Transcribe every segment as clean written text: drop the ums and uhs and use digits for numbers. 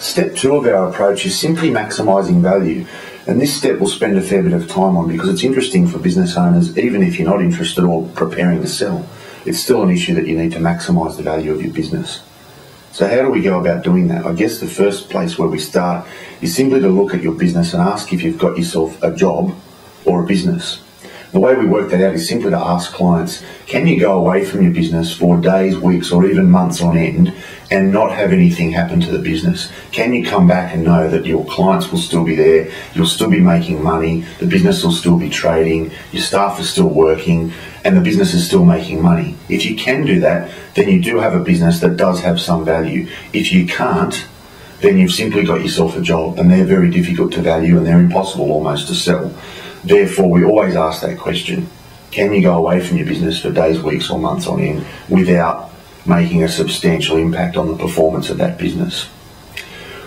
Step 2 of our approach is simply maximising value. And this step we'll spend a fair bit of time on because it's interesting for business owners, even if you're not interested or preparing to sell. It's still an issue that you need to maximise the value of your business. So how do we go about doing that? I guess the first place where we start is simply to look at your business and ask if you've got yourself a job or a business. The way we work that out is simply to ask clients, can you go away from your business for days, weeks, or even months on end and not have anything happen to the business? Can you come back and know that your clients will still be there, you'll still be making money, the business will still be trading, your staff are still working, and the business is still making money? If you can do that, then you do have a business that does have some value. If you can't, then you've simply got yourself a job, and they're very difficult to value and they're impossible almost to sell. Therefore, we always ask that question, can you go away from your business for days, weeks or months on end without making a substantial impact on the performance of that business?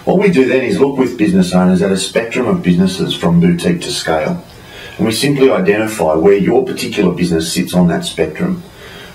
What we do then is look with business owners at a spectrum of businesses from boutique to scale. And we simply identify where your particular business sits on that spectrum.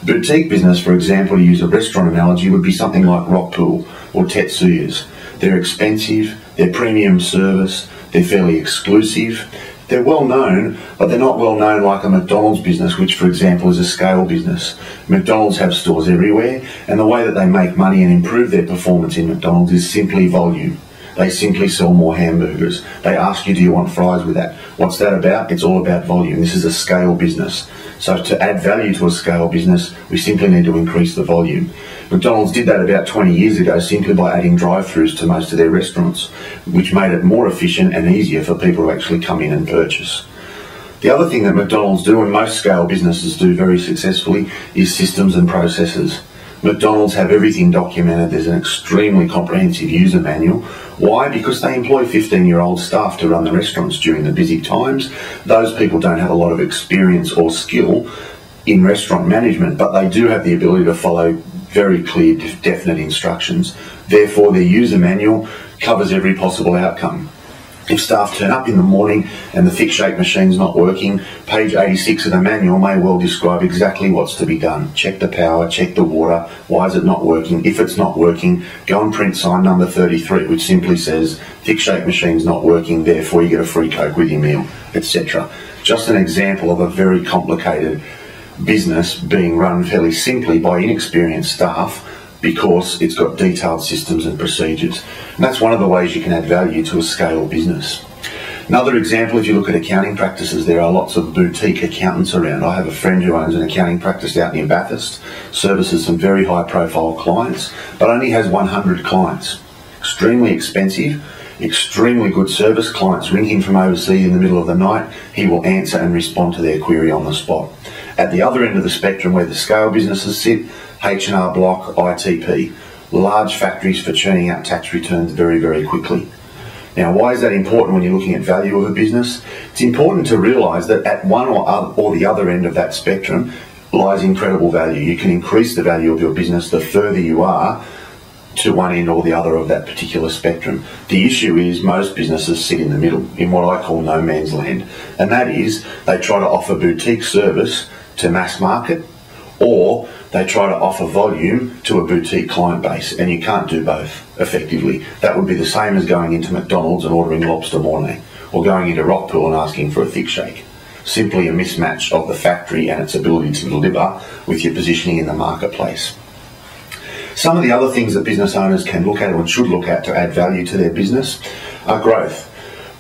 Boutique business, for example, to use a restaurant analogy, would be something like Rockpool or Tetsuyas. They're expensive, they're premium service, they're fairly exclusive. They're well known, but they're not well known like a McDonald's business, which, for example, is a scale business. McDonald's have stores everywhere, and the way that they make money and improve their performance in McDonald's is simply volume. They simply sell more hamburgers. They ask you, do you want fries with that? What's that about? It's all about volume. This is a scale business. So to add value to a scale business, we simply need to increase the volume. McDonald's did that about 20 years ago simply by adding drive-thrus to most of their restaurants, which made it more efficient and easier for people to actually come in and purchase. The other thing that McDonald's do, and most scale businesses do very successfully, is systems and processes. McDonald's have everything documented. There's an extremely comprehensive user manual. Why? Because they employ 15-year-old staff to run the restaurants during the busy times. Those people don't have a lot of experience or skill in restaurant management, but they do have the ability to follow very clear, definite instructions. Therefore, their user manual covers every possible outcome. If staff turn up in the morning and the thick shake machine's not working, page 86 of the manual may well describe exactly what's to be done. Check the power, check the water, why is it not working? If it's not working, go and print sign number 33, which simply says, thick shake machine's not working, therefore you get a free Coke with your meal, etc. Just an example of a very complicated business being run fairly simply by inexperienced staff because it's got detailed systems and procedures. And that's one of the ways you can add value to a scale business. Another example, if you look at accounting practices, there are lots of boutique accountants around. I have a friend who owns an accounting practice out near Bathurst, services some very high profile clients, but only has 100 clients. Extremely expensive, extremely good service. Clients ring him from overseas in the middle of the night, he will answer and respond to their query on the spot. At the other end of the spectrum where the scale businesses sit, H&R Block, ITP, large factories for churning out tax returns very, very quickly. Now, why is that important when you're looking at value of a business? It's important to realise that at one or the other end of that spectrum lies incredible value. You can increase the value of your business the further you are to one end or the other of that particular spectrum. The issue is most businesses sit in the middle, in what I call no man's land. And that is, they try to offer boutique service to mass market, or they try to offer volume to a boutique client base, and you can't do both effectively. That would be the same as going into McDonald's and ordering lobster mornay, or going into Rockpool and asking for a thick shake. Simply a mismatch of the factory and its ability to deliver with your positioning in the marketplace. Some of the other things that business owners can look at or should look at to add value to their business are growth.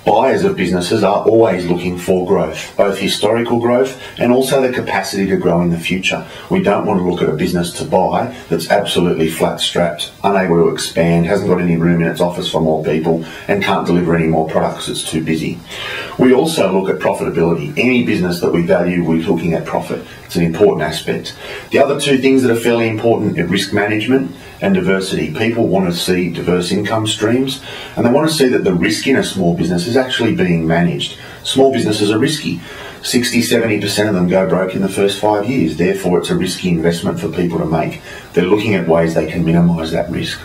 Buyers of businesses are always looking for growth, both historical growth and also the capacity to grow in the future. We don't want to look at a business to buy that's absolutely flat-strapped, unable to expand, hasn't got any room in its office for more people, and can't deliver any more products because it's too busy. We also look at profitability. Any business that we value, we're looking at profit. It's an important aspect. The other two things that are fairly important are risk management and diversity. People want to see diverse income streams, and they want to see that the risk in a small business is actually being managed. Small businesses are risky. 60–70% of them go broke in the first 5 years. Therefore, it's a risky investment for people to make. They're looking at ways they can minimise that risk.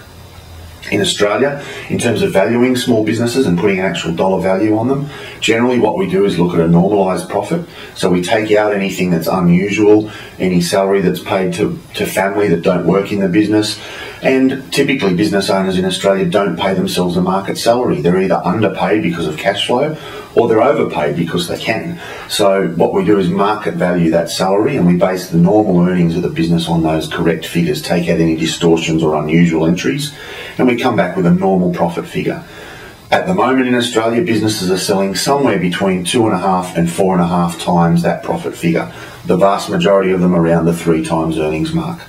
In Australia, in terms of valuing small businesses and putting an actual dollar value on them, generally what we do is look at a normalised profit. So we take out anything that's unusual, any salary that's paid to family that don't work in the business, And typically business owners in Australia don't pay themselves a market salary. They're either underpaid because of cash flow or they're overpaid because they can. So what we do is market value that salary, and we base the normal earnings of the business on those correct figures, take out any distortions or unusual entries, and we come back with a normal profit figure. At the moment in Australia, businesses are selling somewhere between 2.5 and 4.5 times that profit figure. The vast majority of them around the 3 times earnings mark.